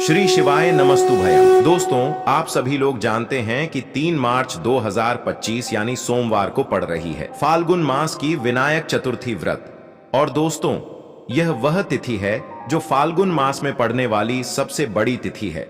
श्री शिवाय नमस्तुभयम। दोस्तों, आप सभी लोग जानते हैं कि 3 मार्च 2025 यानी सोमवार को पड़ रही है फाल्गुन मास की विनायक चतुर्थी व्रत। और दोस्तों, यह वह तिथि है जो फाल्गुन मास में पड़ने वाली सबसे बड़ी तिथि है,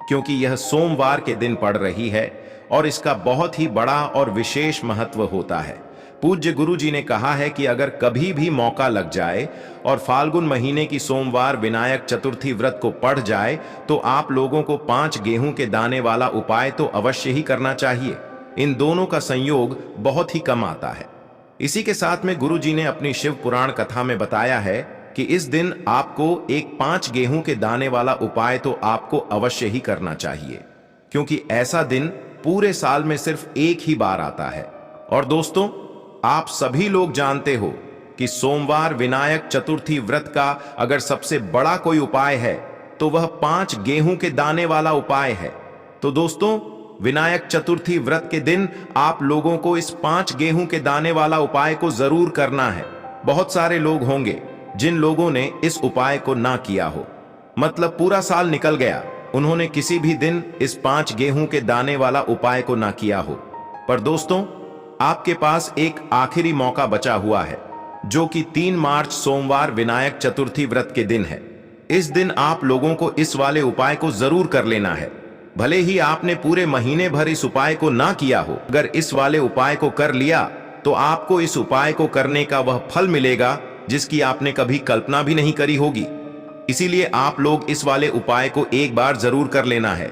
क्योंकि यह सोमवार के दिन पड़ रही है और इसका बहुत ही बड़ा और विशेष महत्व होता है। पूज्य गुरु जी ने कहा है कि अगर कभी भी मौका लग जाए और फाल्गुन महीने की सोमवार विनायक चतुर्थी व्रत को पढ़ जाए तो आप लोगों को 5 गेहूं के दाने वाला उपाय तो अवश्य ही करना चाहिए। इन दोनों का संयोग बहुत ही कम आता है। इसी के साथ में गुरु जी ने अपनी शिव पुराण कथा में बताया है कि इस दिन आपको एक 5 गेहूं के दाने वाला उपाय तो आपको अवश्य ही करना चाहिए, क्योंकि ऐसा दिन पूरे साल में सिर्फ एक ही बार आता है। और दोस्तों, आप सभी लोग जानते हो कि सोमवार विनायक चतुर्थी व्रत का अगर सबसे बड़ा कोई उपाय है तो वह 5 गेहूं के दाने वाला उपाय है। तो दोस्तों, विनायक चतुर्थी व्रत के दिन आप लोगों को इस 5 गेहूं के दाने वाला उपाय को जरूर करना है। बहुत सारे लोग होंगे जिन लोगों ने इस उपाय को ना किया हो, मतलब पूरा साल निकल गया, उन्होंने किसी भी दिन इस 5 गेहूं के दाने वाला उपाय को ना किया हो। पर दोस्तों, आपके पास एक आखिरी मौका बचा हुआ है, जो कि 3 मार्च सोमवार विनायक चतुर्थी व्रत के दिन है। इस दिन आप लोगों को इस वाले उपाय को जरूर कर लेना है। भले ही आपने पूरे महीने भर इस उपाय को ना किया हो, अगर इस वाले उपाय को कर लिया तो आपको इस उपाय को करने का वह फल मिलेगा जिसकी आपने कभी कल्पना भी नहीं करी होगी। इसीलिए आप लोग इस वाले उपाय को एक बार जरूर कर लेना है,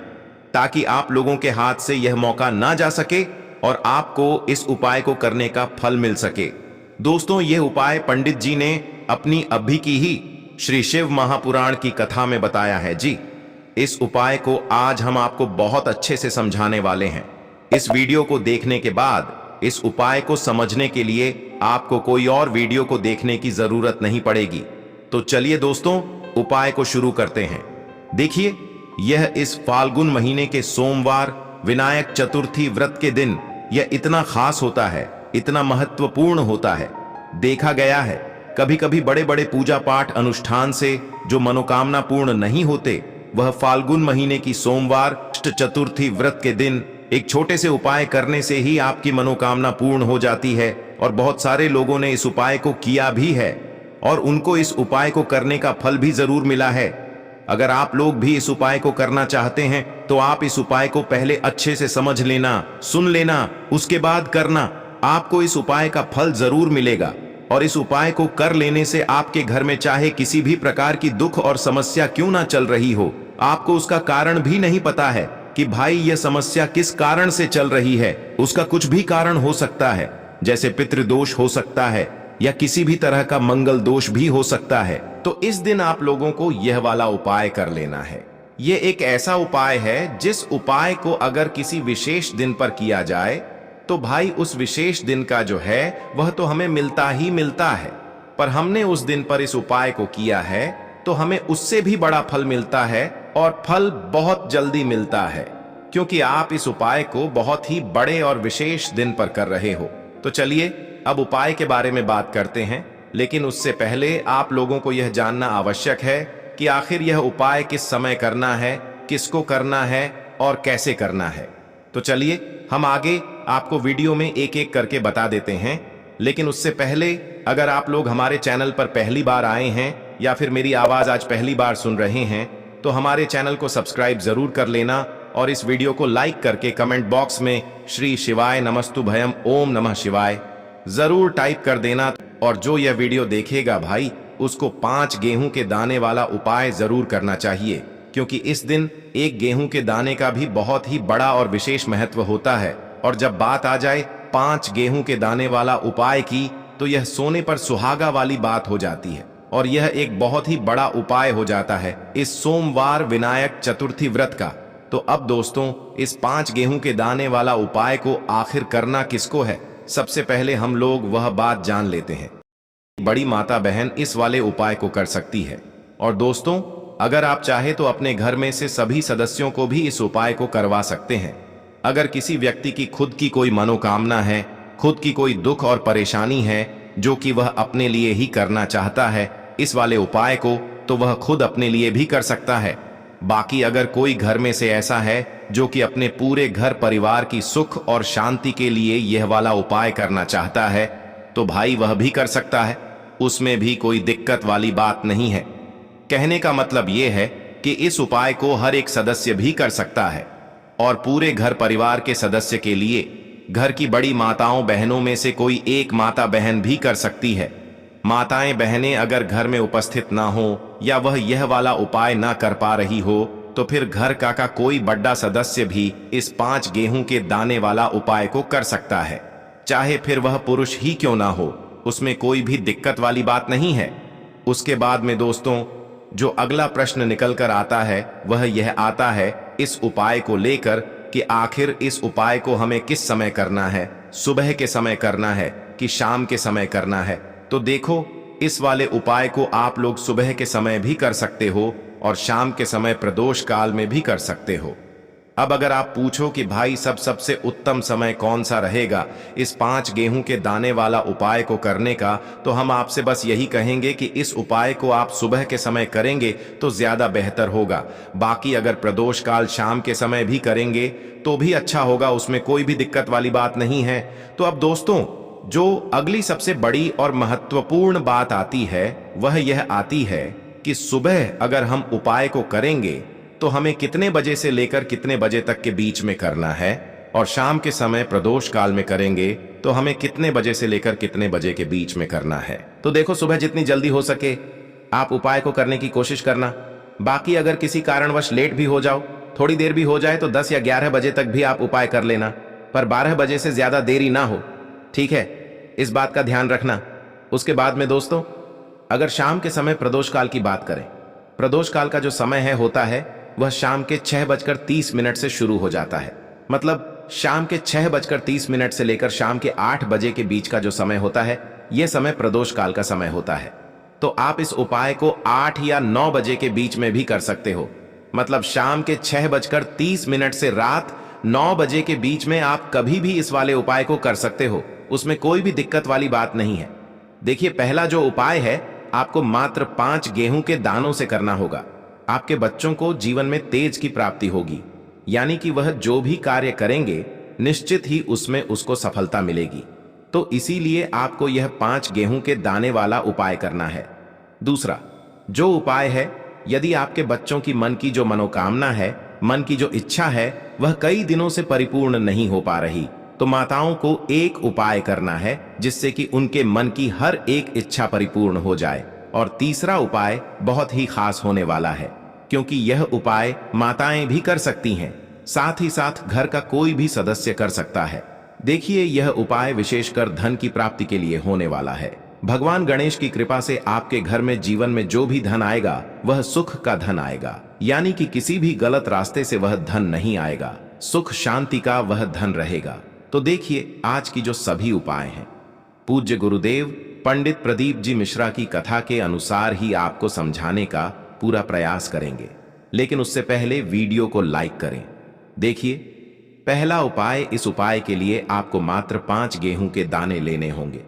ताकि आप लोगों के हाथ से यह मौका ना जा सके और आपको इस उपाय को करने का फल मिल सके। दोस्तों, यह उपाय पंडित जी ने अपनी अभी की ही श्री शिव महापुराण की कथा में बताया है जी। इस उपाय को आज हम आपको बहुत अच्छे से समझाने वाले हैं। इस वीडियो को देखने के बाद इस उपाय को समझने के लिए आपको कोई और वीडियो को देखने की जरूरत नहीं पड़ेगी। तो चलिए दोस्तों, उपाय को शुरू करते हैं। देखिए, यह इस फाल्गुन महीने के सोमवार विनायक चतुर्थी व्रत के दिन यह इतना खास होता है, इतना महत्वपूर्ण होता है। देखा गया है कभी कभी बड़े बड़े पूजा पाठ अनुष्ठान से जो मनोकामना पूर्ण नहीं होते, वह फाल्गुन महीने की सोमवार चतुर्थी व्रत के दिन एक छोटे से उपाय करने से ही आपकी मनोकामना पूर्ण हो जाती है। और बहुत सारे लोगों ने इस उपाय को किया भी है और उनको इस उपाय को करने का फल भी जरूर मिला है। अगर आप लोग भी इस उपाय को करना चाहते हैं तो आप इस उपाय को पहले अच्छे से समझ लेना, सुन लेना, उसके बाद करना। आपको इस उपाय का फल जरूर मिलेगा। और इस उपाय को कर लेने से आपके घर में चाहे किसी भी प्रकार की दुख और समस्या क्यों ना चल रही हो, आपको उसका कारण भी नहीं पता है कि भाई यह समस्या किस कारण से चल रही है, उसका कुछ भी कारण हो सकता है, जैसे पितृदोष हो सकता है या किसी भी तरह का मंगल दोष भी हो सकता है। तो इस दिन आप लोगों को यह वाला उपाय कर लेना है। यह एक ऐसा उपाय है जिस उपाय को अगर किसी विशेष दिन पर किया जाए तो भाई उस विशेष दिन का जो है वह तो हमें मिलता ही मिलता है, पर हमने उस दिन पर इस उपाय को किया है तो हमें उससे भी बड़ा फल मिलता है और फल बहुत जल्दी मिलता है, क्योंकि आप इस उपाय को बहुत ही बड़े और विशेष दिन पर कर रहे हो। तो चलिए अब उपाय के बारे में बात करते हैं, लेकिन उससे पहले आप लोगों को यह जानना आवश्यक है कि आखिर यह उपाय किस समय करना है, किसको करना है और कैसे करना है। तो चलिए हम आगे आपको वीडियो में एक एक करके बता देते हैं। लेकिन उससे पहले अगर आप लोग हमारे चैनल पर पहली बार आए हैं या फिर मेरी आवाज आज पहली बार सुन रहे हैं तो हमारे चैनल को सब्सक्राइब जरूर कर लेना और इस वीडियो को लाइक करके कमेंट बॉक्स में श्री शिवाय नमस्तुभयम ओम नमः शिवाय जरूर टाइप कर देना। और जो यह वीडियो देखेगा भाई, उसको 5 गेहूं के दाने वाला उपाय जरूर करना चाहिए, क्योंकि इस दिन एक गेहूं के दाने का भी बहुत ही बड़ा और विशेष महत्व होता है। और जब बात आ जाए 5 गेहूं के दाने वाला उपाय की, तो यह सोने पर सुहागा वाली बात हो जाती है और यह एक बहुत ही बड़ा उपाय हो जाता है इस सोमवार विनायक चतुर्थी व्रत का। तो अब दोस्तों, इस 5 गेहूं के दाने वाला उपाय को आखिर करना किसको है, सबसे पहले हम लोग वह बात जान लेते हैं। बड़ी माता बहन इस वाले उपाय को कर सकती है। और दोस्तों, अगर आप चाहे तो अपने घर में से सभी सदस्यों को भी इस उपाय को करवा सकते हैं। अगर किसी व्यक्ति की खुद की कोई मनोकामना है, खुद की कोई दुख और परेशानी है जो कि वह अपने लिए ही करना चाहता है इस वाले उपाय को, तो वह खुद अपने लिए भी कर सकता है। बाकी अगर कोई घर में से ऐसा है जो कि अपने पूरे घर परिवार की सुख और शांति के लिए यह वाला उपाय करना चाहता है तो भाई वह भी कर सकता है, उसमें भी कोई दिक्कत वाली बात नहीं है। कहने का मतलब यह है कि इस उपाय को हर एक सदस्य भी कर सकता है और पूरे घर परिवार के सदस्य के लिए घर की बड़ी माताओं बहनों में से कोई एक माता बहन भी कर सकती है। माताएं बहनें अगर घर में उपस्थित ना हो या वह यह वाला उपाय ना कर पा रही हो तो फिर घर का कोई बड़ा सदस्य भी इस 5 गेहूं के दाने वाला उपाय को कर सकता है, चाहे फिर वह पुरुष ही क्यों ना हो, उसमें कोई भी दिक्कत वाली बात नहीं है। उसके बाद में दोस्तों जो अगला प्रश्न निकल कर आता है वह यह आता है इस उपाय को लेकर कि आखिर इस उपाय को हमें किस समय करना है, सुबह के समय करना है कि शाम के समय करना है। तो देखो, इस वाले उपाय को आप लोग सुबह के समय भी कर सकते हो और शाम के समय प्रदोष काल में भी कर सकते हो। अब अगर आप पूछो कि भाई सबसे उत्तम समय कौन सा रहेगा इस 5 गेहूं के दाने वाला उपाय को करने का, तो हम आपसे बस यही कहेंगे कि इस उपाय को आप सुबह के समय करेंगे तो ज्यादा बेहतर होगा। बाकी अगर प्रदोष काल शाम के समय भी करेंगे तो भी अच्छा होगा, उसमें कोई भी दिक्कत वाली बात नहीं है। तो अब दोस्तों जो अगली सबसे बड़ी और महत्वपूर्ण बात आती है वह यह आती है कि सुबह अगर हम उपाय को करेंगे तो हमें कितने बजे से लेकर कितने बजे तक के बीच में करना है, और शाम के समय प्रदोष काल में करेंगे तो हमें कितने बजे से लेकर कितने बजे के बीच में करना है। तो देखो, सुबह जितनी जल्दी हो सके आप उपाय को करने की कोशिश करना। बाकी अगर किसी कारणवश लेट भी हो जाओ, थोड़ी देर भी हो जाए तो 10 या 11 बजे तक भी आप उपाय कर लेना, पर 12 बजे से ज्यादा देरी ना हो, ठीक है? इस बात का ध्यान रखना। उसके बाद में दोस्तों अगर शाम के समय प्रदोष काल की बात करें, प्रदोष काल का जो समय होता है वह शाम के 6:30 से शुरू हो जाता है। मतलब शाम के 6:30 से लेकर शाम के 8 बजे के बीच का जो समय होता है यह समय प्रदोष काल का समय होता है। तो आप इस उपाय को 8 या 9 बजे के बीच में भी कर सकते हो। मतलब शाम के 6:30 से रात 9 बजे के बीच में आप कभी भी इस वाले उपाय को कर सकते हो, उसमें कोई भी दिक्कत वाली बात नहीं है। देखिए, पहला जो उपाय है आपको मात्र 5 गेहूं के दानों से करना होगा। आपके बच्चों को जीवन में तेज की प्राप्ति होगी, यानी कि वह जो भी कार्य करेंगे निश्चित ही उसमें उसको सफलता मिलेगी। तो इसीलिए आपको यह 5 गेहूं के दाने वाला उपाय करना है। दूसरा जो उपाय है, यदि आपके बच्चों की मन की जो मनोकामना है, मन की जो इच्छा है वह कई दिनों से परिपूर्ण नहीं हो पा रही, तो माताओं को एक उपाय करना है जिससे कि उनके मन की हर एक इच्छा परिपूर्ण हो जाए। और तीसरा उपाय बहुत ही खास होने वाला है, क्योंकि यह उपाय माताएं भी कर सकती हैं, साथ ही साथ घर का कोई भी सदस्य कर सकता है। देखिए, यह उपाय विशेषकर धन की प्राप्ति के लिए होने वाला है। भगवान गणेश की कृपा से आपके घर में जीवन में जो भी धन आएगा वह सुख का धन आएगा, यानी कि किसी भी गलत रास्ते से वह धन नहीं आएगा, सुख शांति का वह धन रहेगा। तो देखिए, आज की जो सभी उपाय हैं पूज्य गुरुदेव पंडित प्रदीप जी मिश्रा की कथा के अनुसार ही आपको समझाने का पूरा प्रयास करेंगे, लेकिन उससे पहले वीडियो को लाइक करें। देखिए, पहला उपाय, इस उपाय के लिए आपको मात्र 5 गेहूं के दाने लेने होंगे।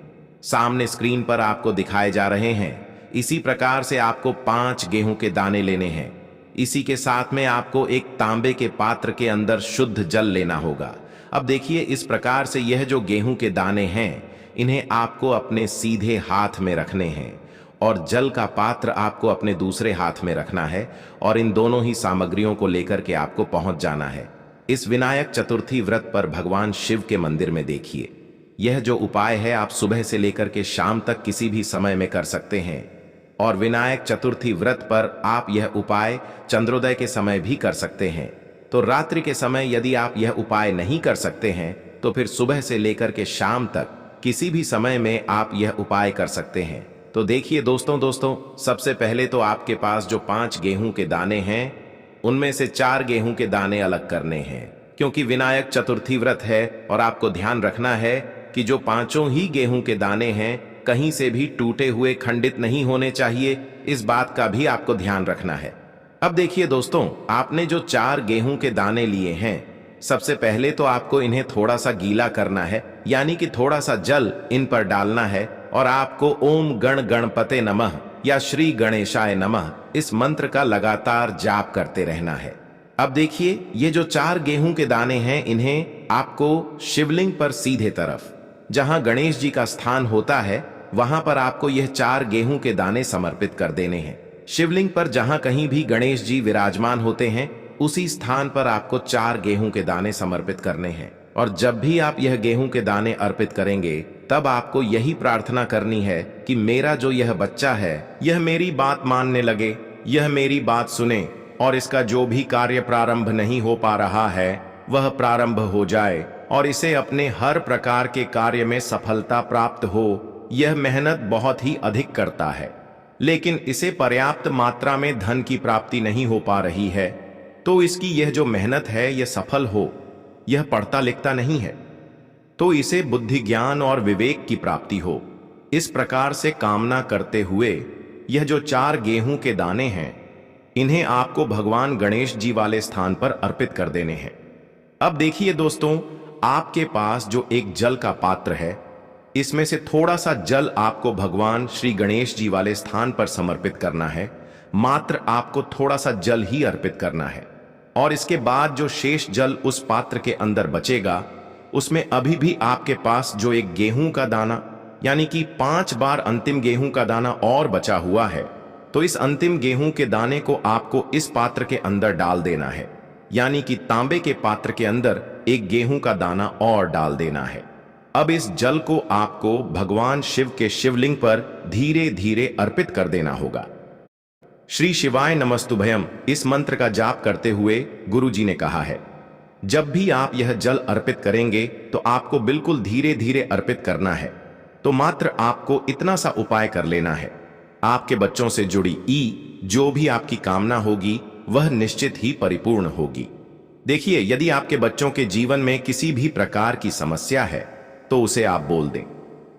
सामने स्क्रीन पर आपको दिखाए जा रहे हैं। इसी प्रकार से आपको 5 गेहूं के दाने लेने हैं। इसी के साथ में आपको एक तांबे के पात्र के अंदर शुद्ध जल लेना होगा। अब देखिए, इस प्रकार से यह जो गेहूं के दाने हैं इन्हें आपको अपने सीधे हाथ में रखने हैं और जल का पात्र आपको अपने दूसरे हाथ में रखना है और इन दोनों ही सामग्रियों को लेकर के आपको पहुंच जाना है इस विनायक चतुर्थी व्रत पर भगवान शिव के मंदिर में। देखिए, यह जो उपाय है आप सुबह से लेकर के शाम तक किसी भी समय में कर सकते हैं, और विनायक चतुर्थी व्रत पर आप यह उपाय चंद्रोदय के समय भी कर सकते हैं। तो रात्रि के समय यदि आप यह उपाय नहीं कर सकते हैं तो फिर सुबह से लेकर के शाम तक किसी भी समय में आप यह उपाय कर सकते हैं। तो देखिए दोस्तों, सबसे पहले तो आपके पास जो 5 गेहूं के दाने हैं उनमें से 4 गेहूं के दाने अलग करने हैं, क्योंकि विनायक चतुर्थी व्रत है और आपको ध्यान रखना है कि जो 5 ही गेहूं के दाने हैं कहीं से भी टूटे हुए खंडित नहीं होने चाहिए, इस बात का भी आपको ध्यान रखना है। अब देखिए दोस्तों, आपने जो 4 गेहूं के दाने लिए हैं, सबसे पहले तो आपको इन्हें थोड़ा सा गीला करना है, यानी कि थोड़ा सा जल इन पर डालना है और आपको ओम गण गणपते नमः या श्री गणेशाय नमः इस मंत्र का लगातार जाप करते रहना है। अब देखिए, ये जो 4 गेहूं के दाने हैं, इन्हें आपको शिवलिंग पर सीधे तरफ, जहां गणेश जी का स्थान होता है, वहां पर आपको यह 4 गेहूं के दाने समर्पित कर देने हैं। शिवलिंग पर जहां कहीं भी गणेश जी विराजमान होते हैं, उसी स्थान पर आपको 4 गेहूं के दाने समर्पित करने हैं। और जब भी आप यह गेहूं के दाने अर्पित करेंगे, तब आपको यही प्रार्थना करनी है कि मेरा जो यह बच्चा है, यह मेरी बात मानने लगे, यह मेरी बात सुने, और इसका जो भी कार्य प्रारंभ नहीं हो पा रहा है वह प्रारंभ हो जाए, और इसे अपने हर प्रकार के कार्य में सफलता प्राप्त हो। यह मेहनत बहुत ही अधिक करता है, लेकिन इसे पर्याप्त मात्रा में धन की प्राप्ति नहीं हो पा रही है, तो इसकी यह जो मेहनत है यह सफल हो। यह पढ़ता लिखता नहीं है, तो इसे बुद्धि ज्ञान और विवेक की प्राप्ति हो। इस प्रकार से कामना करते हुए यह जो 4 गेहूं के दाने हैं, इन्हें आपको भगवान गणेश जी वाले स्थान पर अर्पित कर देने हैं। अब देखिए दोस्तों, आपके पास जो एक जल का पात्र है, इसमें से थोड़ा सा जल आपको भगवान श्री गणेश जी वाले स्थान पर समर्पित करना है। मात्र आपको थोड़ा सा जल ही अर्पित करना है, और इसके बाद जो शेष जल उस पात्र के अंदर बचेगा, उसमें अभी भी आपके पास जो एक गेहूं का दाना, यानी कि 5 बार अंतिम गेहूं का दाना और बचा हुआ है, तो इस अंतिम गेहूं के दाने को आपको इस पात्र के अंदर डाल देना है, यानी कि तांबे के पात्र के अंदर एक गेहूं का दाना और डाल देना है। अब इस जल को आपको भगवान शिव के शिवलिंग पर धीरे धीरे अर्पित कर देना होगा। श्री शिवाय नमस्तुभयम इस मंत्र का जाप करते हुए गुरु जी ने कहा है, जब भी आप यह जल अर्पित करेंगे तो आपको बिल्कुल धीरे धीरे अर्पित करना है। तो मात्र आपको इतना सा उपाय कर लेना है, आपके बच्चों से जुड़ी जो भी आपकी कामना होगी वह निश्चित ही परिपूर्ण होगी। देखिए, यदि आपके बच्चों के जीवन में किसी भी प्रकार की समस्या है तो उसे आप बोल दें,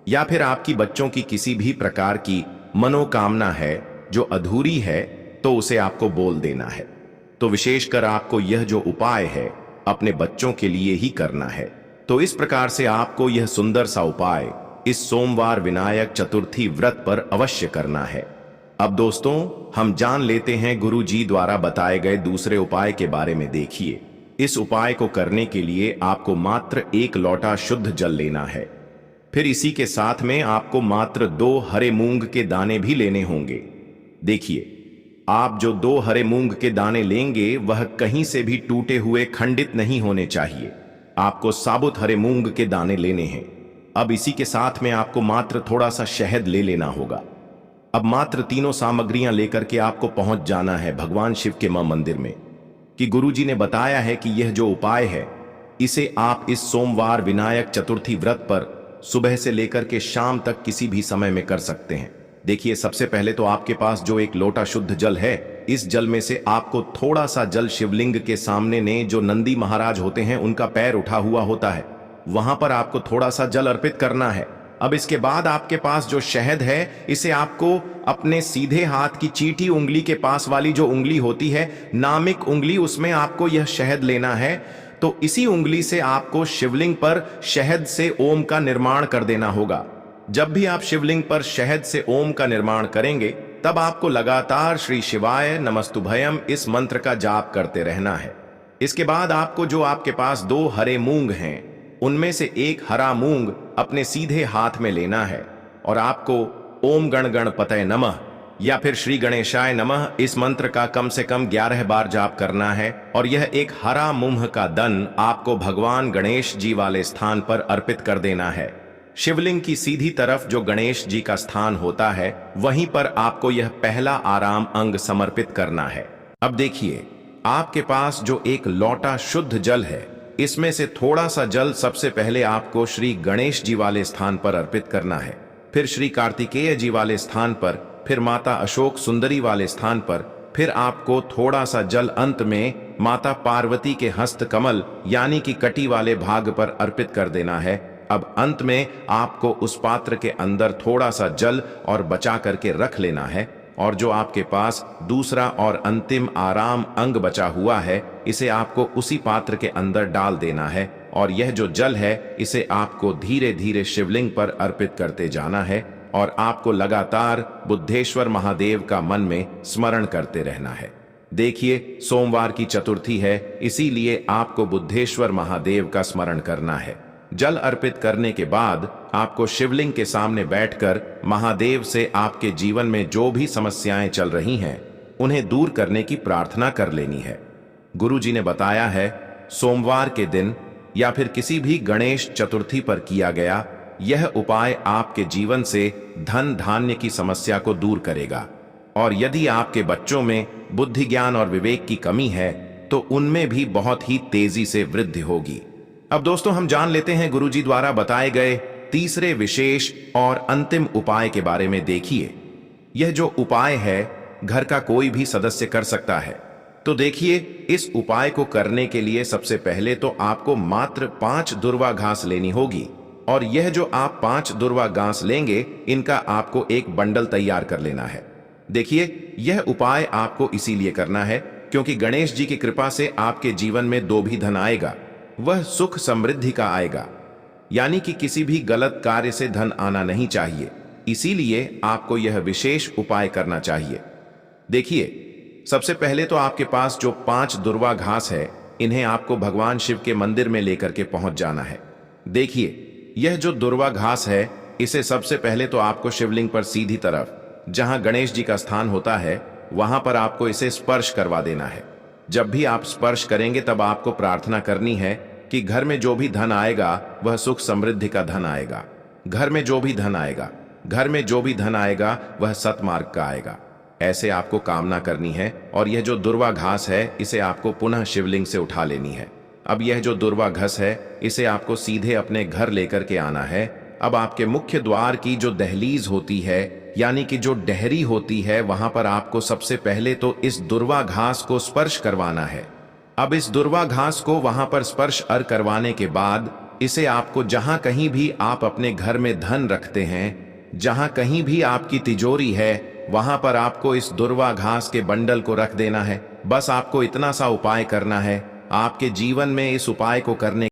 या फिर आपकी बच्चों की किसी भी प्रकार की मनोकामना है जो अधूरी है तो उसे आपको बोल देना है। तो विशेषकर आपको यह जो उपाय है अपने बच्चों के लिए ही करना है। तो इस प्रकार से आपको यह सुंदर सा उपाय इस सोमवार विनायक चतुर्थी व्रत पर अवश्य करना है। अब दोस्तों, हम जान लेते हैं गुरु जी द्वारा बताए गए दूसरे उपाय के बारे में। देखिए, इस उपाय को करने के लिए आपको मात्र 1 लोटा शुद्ध जल लेना है। फिर इसी के साथ में आपको मात्र 2 हरे मूंग के दाने भी लेने होंगे। देखिए, आप जो 2 हरे मूंग के दाने लेंगे वह कहीं से भी टूटे हुए खंडित नहीं होने चाहिए। आपको साबुत हरे मूंग के दाने लेने हैं। अब इसी के साथ में आपको मात्र थोड़ा सा शहद ले लेना होगा। अब मात्र तीनों सामग्रियां लेकर के आपको पहुंच जाना है भगवान शिव के मंदिर में, कि गुरुजी ने बताया है कि यह जो उपाय है इसे आप इस सोमवार विनायक चतुर्थी व्रत पर सुबह से लेकर के शाम तक किसी भी समय में कर सकते हैं। देखिए, सबसे पहले तो आपके पास जो 1 लोटा शुद्ध जल है, इस जल में से आपको थोड़ा सा जल शिवलिंग के सामने ने जो नंदी महाराज होते हैं उनका पैर उठा हुआ होता है, वहां पर आपको थोड़ा सा जल अर्पित करना है। अब इसके बाद आपके पास जो शहद है, इसे आपको अपने सीधे हाथ की चीटी उंगली के पास वाली जो उंगली होती है, नामिक उंगली, उसमें आपको यह शहद लेना है। तो इसी उंगली से आपको शिवलिंग पर शहद से ओम का निर्माण कर देना होगा। जब भी आप शिवलिंग पर शहद से ओम का निर्माण करेंगे, तब आपको लगातार श्री शिवाय नमस्तुभयम इस मंत्र का जाप करते रहना है। इसके बाद आपको जो आपके पास 2 हरे मूंग हैं, उनमें से 1 हरा मूंग अपने सीधे हाथ में लेना है, और आपको ओम गण गणपतये नमः या फिर श्री गणेशाय नमः इस मंत्र का कम से कम 11 बार जाप करना है। और यह एक हरा मूंग का दन आपको भगवान गणेश जी वाले स्थान पर अर्पित कर देना है। शिवलिंग की सीधी तरफ जो गणेश जी का स्थान होता है, वहीं पर आपको यह पहला आराम अंग समर्पित करना है। अब देखिए, आपके पास जो 1 लोटा शुद्ध जल है, इसमें से थोड़ा सा जल सबसे पहले आपको श्री गणेश जी वाले स्थान पर अर्पित करना है, फिर श्री कार्तिकेय जी वाले स्थान पर, फिर माता अशोक सुंदरी वाले स्थान पर, फिर आपको थोड़ा सा जल अंत में माता पार्वती के हस्त कमल यानी कि कटी वाले भाग पर अर्पित कर देना है। अब अंत में आपको उस पात्र के अंदर थोड़ा सा जल और बचा करके रख लेना है, और जो आपके पास दूसरा और अंतिम आराम अंग बचा हुआ है, इसे आपको उसी पात्र के अंदर डाल देना है। और यह जो जल है, इसे आपको धीरे धीरे शिवलिंग पर अर्पित करते जाना है। और आपको लगातार बुद्धेश्वर महादेव का मन में स्मरण करते रहना है। देखिए, सोमवार की चतुर्थी है, इसीलिए आपको बुद्धेश्वर महादेव का स्मरण करना है। जल अर्पित करने के बाद आपको शिवलिंग के सामने बैठकर महादेव से आपके जीवन में जो भी समस्याएं चल रही हैं उन्हें दूर करने की प्रार्थना कर लेनी है। गुरुजी ने बताया है, सोमवार के दिन या फिर किसी भी गणेश चतुर्थी पर किया गया यह उपाय आपके जीवन से धन धान्य की समस्या को दूर करेगा। और यदि आपके बच्चों में बुद्धि ज्ञान और विवेक की कमी है तो उनमें भी बहुत ही तेजी से वृद्धि होगी। अब दोस्तों, हम जान लेते हैं गुरुजी द्वारा बताए गए तीसरे विशेष और अंतिम उपाय के बारे में। देखिए, यह जो उपाय है घर का कोई भी सदस्य कर सकता है। तो देखिए, इस उपाय को करने के लिए सबसे पहले तो आपको मात्र 5 दुर्वा घास लेनी होगी। और यह जो आप 5 दुर्वा घास लेंगे, इनका आपको एक बंडल तैयार कर लेना है। देखिए, यह उपाय आपको इसीलिए करना है क्योंकि गणेश जी की कृपा से आपके जीवन में जो भी धन आएगा वह सुख समृद्धि का आएगा, यानी कि किसी भी गलत कार्य से धन आना नहीं चाहिए। इसीलिए आपको यह विशेष उपाय करना चाहिए। देखिए, सबसे पहले तो आपके पास जो 5 दुर्वा घास है, इन्हें आपको भगवान शिव के मंदिर में लेकर के पहुंच जाना है। देखिए, यह जो दुर्वा घास है, इसे सबसे पहले तो आपको शिवलिंग पर सीधी तरफ जहां गणेश जी का स्थान होता है वहां पर आपको इसे स्पर्श करवा देना है। जब भी आप स्पर्श करेंगे तब आपको प्रार्थना करनी है कि घर में जो भी धन आएगा वह सुख समृद्धि का धन आएगा। घर में जो भी धन आएगा, घर में जो भी धन आएगा वह सतमार्ग का आएगा। ऐसे आपको कामना करनी है। और यह जो दुर्वा घास है, इसे आपको पुनः शिवलिंग से उठा लेनी है। अब यह जो दुर्वा घास है, इसे आपको सीधे अपने घर लेकर के आना है। अब आपके मुख्य द्वार की जो दहलीज होती है, यानी कि जो डहरी होती है, वहां पर आपको सबसे पहले तो इस दुर्वा घास को स्पर्श करवाना है। अब इस दुर्वा घास को वहां पर स्पर्श करवाने के बाद इसे आपको जहां कहीं भी आप अपने घर में धन रखते हैं, जहां कहीं भी आपकी तिजोरी है, वहां पर आपको इस दुर्वा घास के बंडल को रख देना है। बस आपको इतना सा उपाय करना है। आपके जीवन में इस उपाय को करने